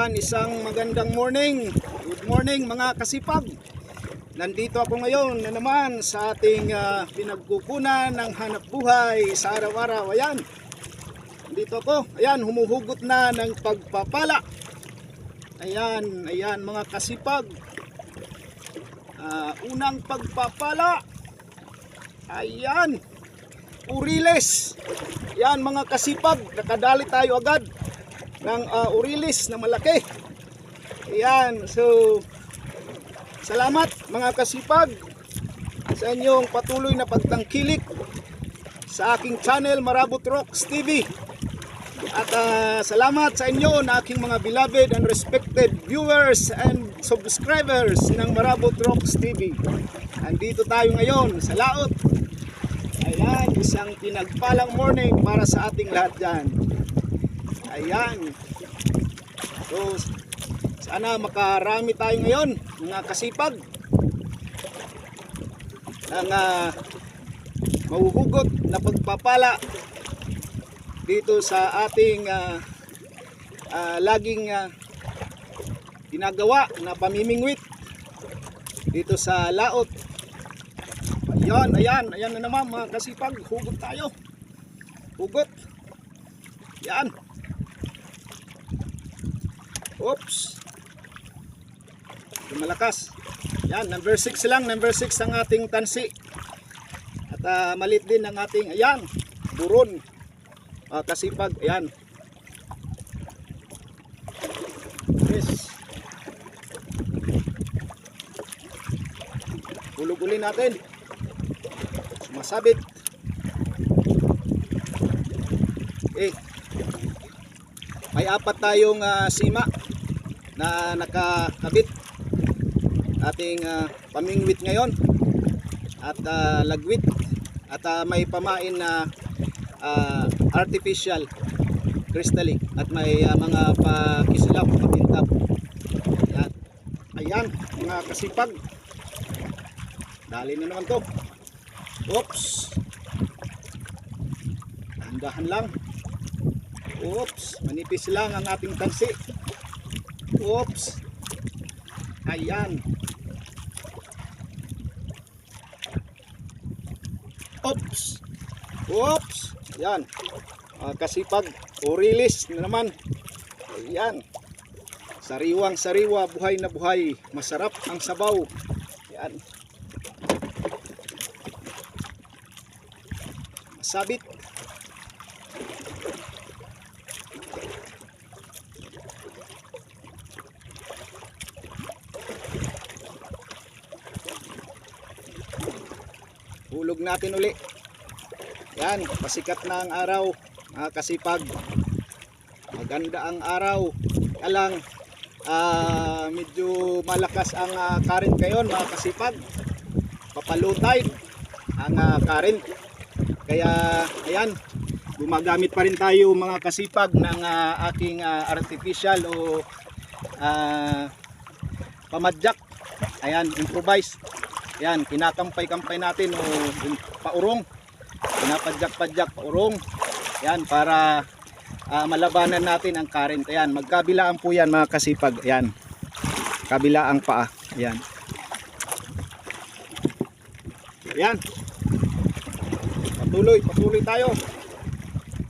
Ayan, isang magandang morning. Good morning mga kasipag. Nandito ako ngayon na naman sa ating pinagkukunan ng hanap buhay sa araw-araw. Ayan, nandito ako. Ayan, humuhugot na ng pagpapala. Ayan, ayan mga kasipag. Unang pagpapala. Ayan, uriles. Ayan mga kasipag, nakadali tayo agad ng urilis na malaki. Ayan, so salamat mga kasipag sa inyong patuloy na pagtangkilik sa aking channel Marabot Rocks TV. At salamat sa inyo na aking mga beloved and respected viewers and subscribers ng Marabot Rocks TV. Andito tayo ngayon sa laot. Ayan, isang pinagpalang morning para sa ating lahat dyan. Ayan. So, sana makarami tayo ngayon, mga kasipag, ng mahuhugot na pagpapala dito sa ating laging ginagawa na pamimingwit dito sa laot. Ayan, ayan, ayan na naman mga kasipag, hugot tayo. Hugot. Yan. Oops. Malakas. Yan, number 6 lang, number 6 ang ating tansi. At malit din ang ating, ayan, buron. Kasipag, ayan. Yes. Hulog uli natin. Sumasabit. Okay. May apat tayong sima na nakakabit ating pamingwit ngayon at lagwit at may pamain na artificial crystalline at may mga pakislap, pakintab. Ayan. Ayan mga kasipag, dali na naman to. Oops, dahan lang. Oops, manipis lang ang ating tansi. Oops. Ayan. Oops. Oops. Ayan. Kasipag, urilis na naman. Ayan. Sariwang sariwa, buhay na buhay. Masarap ang sabaw. Ayan. Masabit. Hulog natin uli. Yan, pasikat na ang araw, mga kasipag. Maganda ang araw. Alang medyo malakas ang current ngayon, mga kasipag. Papalutay ang current. Kaya ayan, gumagamit pa rin tayo mga kasipag ng aking artificial o pamadyak. Ayan, improvise. Yan, kinakampay-kampay natin o paurong. Pinapadyak-padyak paurong. Yan, para malabanan natin ang current. Ayan, magkabilaan po yan mga kasipag. Ayan, kabilaang paa. Ayan. Ayan. Patuloy tayo.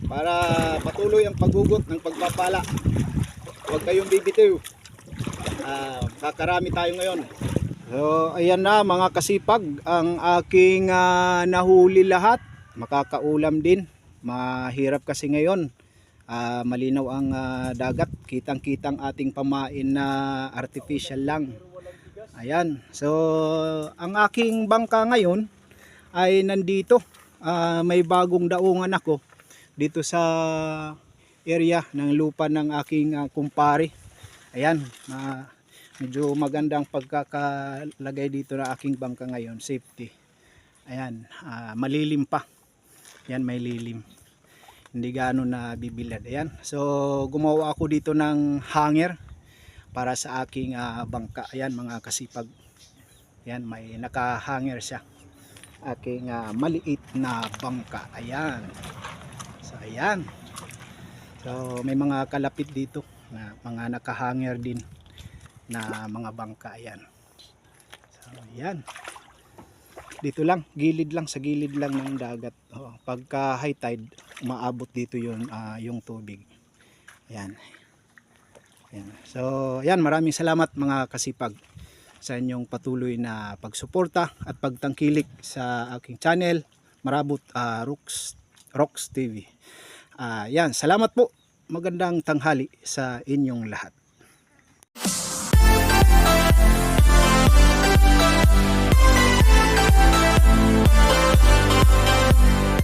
Para patuloy ang paghugot ng pagpapala. Huwag kayong bibitiw. Kakarami tayo ngayon. So ayan na mga kasipag, ang aking nahuli lahat. Makakaulam din. Mahirap kasi ngayon, malinaw ang dagat. Kitang-kitang ating pamain na artificial lang. Ayan, so ang aking bangka ngayon ay nandito. May bagong daungan ako dito sa area ng lupa ng aking kumpare. Ayan, medyo magandang pagkakalagay dito na aking bangka ngayon, safety. Ayan, malilim pa. Ayan, may lilim. Hindi gaano na bibilad. Ayan, so gumawa ako dito ng hanger para sa aking bangka. Ayan mga kasipag. Ayan, may naka-hanger siya. Aking maliit na bangka. Ayan. So ayan. So may mga kalapit dito. na mga nakahanger din na mga bangka. Ayan. So yan, dito lang, gilid lang, sa gilid lang ng dagat. Pagka high tide, umaabot dito yung tubig. Ayan. Ayan. So yan, maraming salamat mga kasipag sa inyong patuloy na pagsuporta at pagtangkilik sa aking channel, Marabot Rocks TV. Yan, salamat po. Magandang tanghali sa inyong lahat.